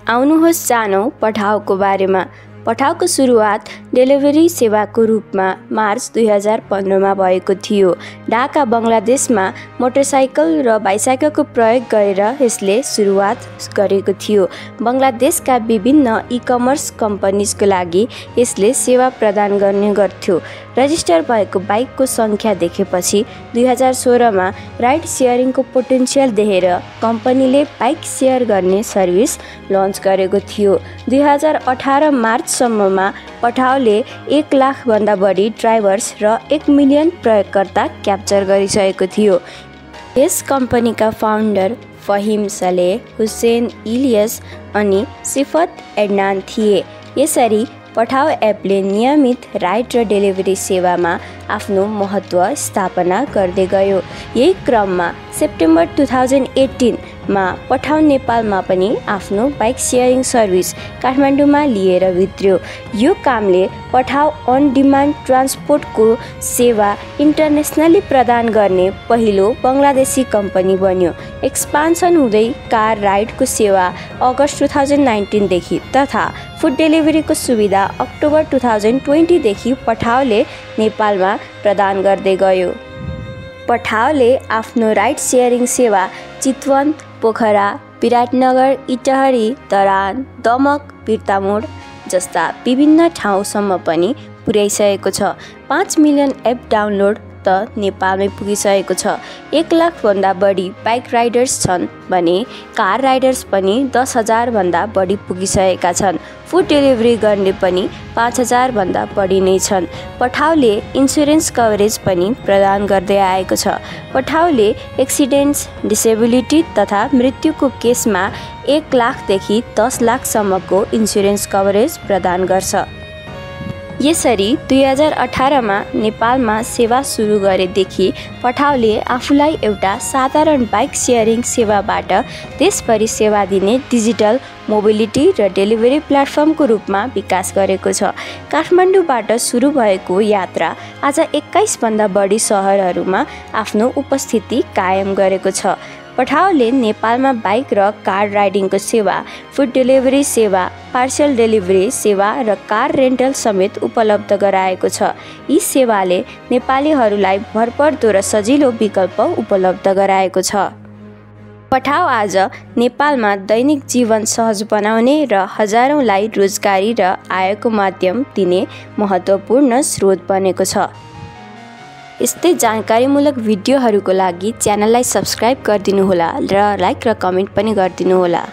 आउनुहोस् जानौं पठाउको बारेमा। पठाउको सुरुवात डेलिभरी सेवाको रूपमा मार्च 2015 मा भएको थियो। ढाका बङ्गलादेशमा मोटरसाइकल र बाइसाइकलको प्रयोग गरेर यसले सुरुवात गरेको थियो। बङ्गलादेशका विभिन्न ई-कमर्स कम्पनीजको लागि यसले सेवा प्रदान गर्ने गर्थ्यो। रजिस्टर भएको बाइकको सङ्ख्या देखेपछि 2016 मा राइड शेयरिङको पोटेन्सियल देखेर कम्पनीले बाइक सेयर गर्ने सर्भिस लन्च गरेको थियो। 2018 मार्चसम्ममा पठाउले 1 लाख भन्दा बढी ड्राइभर्स र 1 मिलियन प्रयोगकर्ता क्याप्चर गरिसकेको थियो। यस कम्पनीका फाउन्डर फहिम सलेह, हुसेन इलियस अनि सिफत एडनान थिए। यसरी पठाउ एपले नियमित राइड र डेलिभरी सेवामा आफ्नो महत्त्व स्थापना गर्दै गयो। यही क्रममा सेप्टेम्बर 2018 मा पठाउ नेपालमा पनि आफ्नो बाइक सेयरिङ सर्भिस काठमाडौँमा लिएर भित्र्यो। यो कामले पठाउ अन डिमान्ड ट्रान्सपोर्टको सेवा इन्टरनेसनली प्रदान गर्ने पहिलो बङ्गलादेशी कम्पनी बन्यो। एक्सपान्सन हुँदै कार राइडको सेवा अगस्त 2019 देखि तथा फुड डेलिभरीको सुविधा अक्टोबर 2020 देखि पठाउले नेपालमा प्रदान गर्दै गयो। पठाउले आफ्नो राइड सेयरिङ सेवा चितवन, पोखरा, विराटनगर, इटहरी, धरान, दमक, बिर्तामोड जस्ता विभिन्न ठाउँसम्म पनि पुर्याइसकेको छ। 5 मिलियन एप डाउनलोड त नेपालमै पुगिसकेको छ। 1 लाख भन्दा बढी बाइक राइडर्स छन् भने कार राइडर्स पनि 10,000 भन्दा बढी पुगिसकेका छन्। फुड डेलिभरी गर्ने पनि 5,000 भन्दा बढी नै छन्। पठाउले इन्सुरेन्स कभरेज पनि प्रदान गर्दै आएको छ। पठाउले एक्सिडेन्ट्स, डिसेबिलिटी तथा मृत्युको केसमा 1 लाखदेखि 10 लाखसम्मको इन्सुरेन्स कभरेज प्रदान गर्छ। यसरी 2018 मा नेपालमा सेवा सुरु गरेदेखि पठाउले आफूलाई एउटा साधारण बाइक सेयरिङ सेवाबाट देशभरि सेवा दिने डिजिटल मोबिलिटी र डेलिभरी प्लेटफर्मको रूपमा विकास गरेको छ। काठमाडौँबाट सुरु भएको यात्रा आज 21 भन्दा बढी सहरहरूमा आफ्नो उपस्थिति कायम गरेको छ। पठाउले नेपालमा बाइक र कार राइडिङको सेवा, फुड डेलिभरी सेवा, पार्सल डेलिभरी सेवा र कार रेन्टल समेत उपलब्ध गराएको छ। यी सेवाले नेपालीहरूलाई भरपर्दो र सजिलो विकल्प उपलब्ध गराएको छ। पठाउ आज नेपालमा दैनिक जीवन सहज बनाउने र हजारौंलाई रोजगारी र आयको माध्यम दिने महत्त्वपूर्ण स्रोत बनेको छ। यस्तै जानकारीमूलक भिडियोहरूको लागि च्यानललाई सब्स्क्राइब गरिदिनुहोला र लाइक र कमेन्ट पनि गरिदिनुहोला।